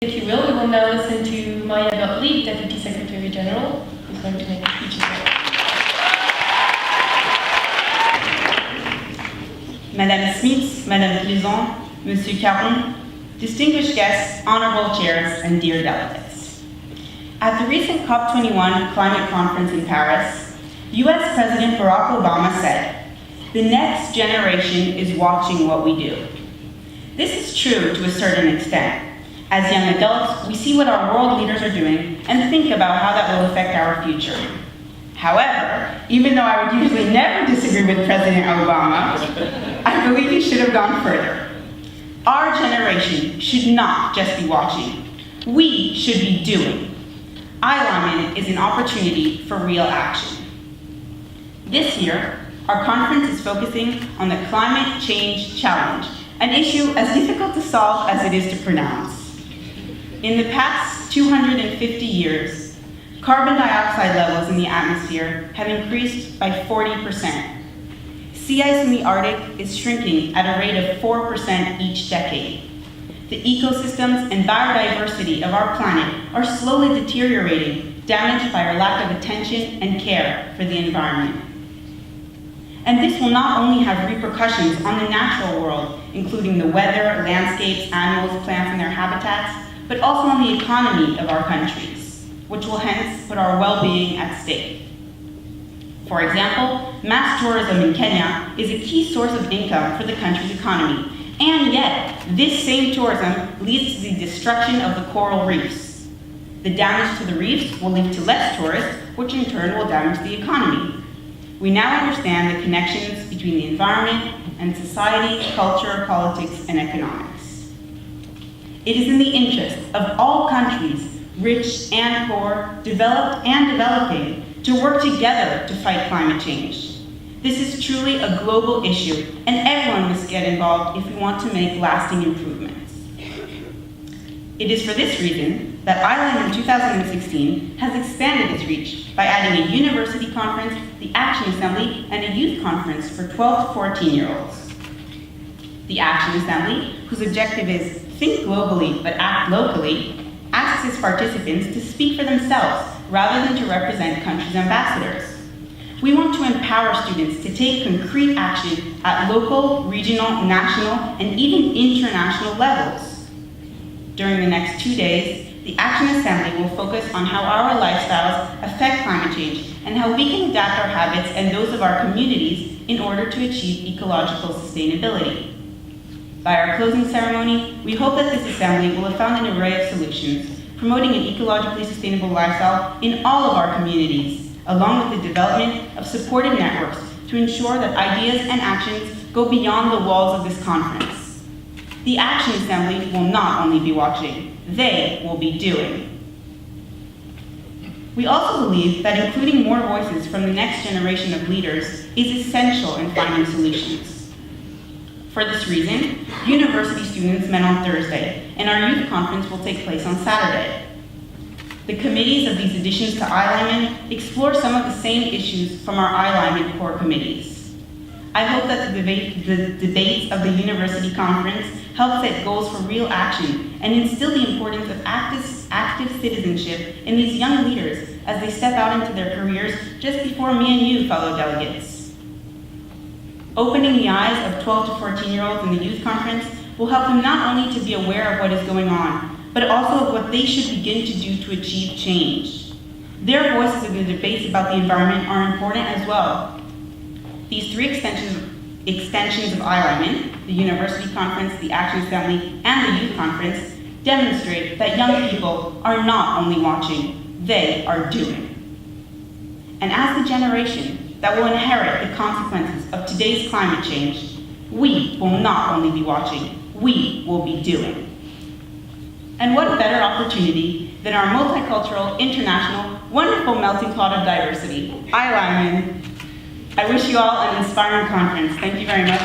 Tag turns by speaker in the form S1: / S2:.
S1: If you will, we will now listen to Maya Gottlieb, Deputy Secretary General, who's going to make a speech as well.
S2: Madame Smith, Madame Clisson, Monsieur Caron, distinguished guests, honorable chairs, and dear delegates. At the recent COP21 climate conference in Paris, US President Barack Obama said, "The next generation is watching what we do." This is true to a certain extent. As young adults, we see what our world leaders are doing and think about how that will affect our future. However, even though I would usually never disagree with President Obama, I believe he should have gone further. Our generation should not just be watching. We should be doing. iLiman is an opportunity for real action. This year, our conference is focusing on the climate change challenge, an issue as difficult to solve as it is to pronounce. In the past 250 years, carbon dioxide levels in the atmosphere have increased by 40%. Sea ice in the Arctic is shrinking at a rate of 4% each decade. The ecosystems and biodiversity of our planet are slowly deteriorating, damaged by our lack of attention and care for the environment. And this will not only have repercussions on the natural world, including the weather, landscapes, animals, plants, and their habitats, but also on the economy of our countries, which will hence put our well-being at stake. For example, mass tourism in Kenya is a key source of income for the country's economy, and yet this same tourism leads to the destruction of the coral reefs. The damage to the reefs will lead to less tourists, which in turn will damage the economy. We now understand the connections between the environment and society, culture, politics, and economics. It is in the interest of all countries, rich and poor, developed and developing, to work together to fight climate change. This is truly a global issue, and everyone must get involved if we want to make lasting improvements. It is for this reason that iLiman 2016 has expanded its reach by adding a university conference, the Action Assembly, and a youth conference for 12 to 14-year-olds. The Action Assembly, whose objective is think globally but act locally, asks its participants to speak for themselves rather than to represent countries' ambassadors. We want to empower students to take concrete action at local, regional, national, and even international levels. During the next 2 days, the Action Assembly will focus on how our lifestyles affect climate change and how we can adapt our habits and those of our communities in order to achieve ecological sustainability. By our closing ceremony, we hope that this assembly will have found an array of solutions, promoting an ecologically sustainable lifestyle in all of our communities, along with the development of supportive networks to ensure that ideas and actions go beyond the walls of this conference. The Action Assembly will not only be watching, they will be doing. We also believe that including more voices from the next generation of leaders is essential in finding solutions. For this reason, university students met on Thursday, and our youth conference will take place on Saturday. The committees of these additions to iLiman explore some of the same issues from our iLiman core committees. I hope that the debates of the university conference help set goals for real action and instill the importance of active citizenship in these young leaders as they step out into their careers just before me and you, fellow delegates. Opening the eyes of 12 to 14-year-olds in the youth conference will help them not only to be aware of what is going on, but also of what they should begin to do to achieve change. Their voices in the debates about the environment are important as well. These three extensions of iLiman, the University Conference, the Action Assembly, and the Youth Conference, demonstrate that young people are not only watching, they are doing. And as the generation that will inherit the consequences of today's climate change, we will not only be watching, we will be doing. And what better opportunity than our multicultural, international, wonderful melting pot of diversity, iLiman. I wish you all an inspiring conference. Thank you very much.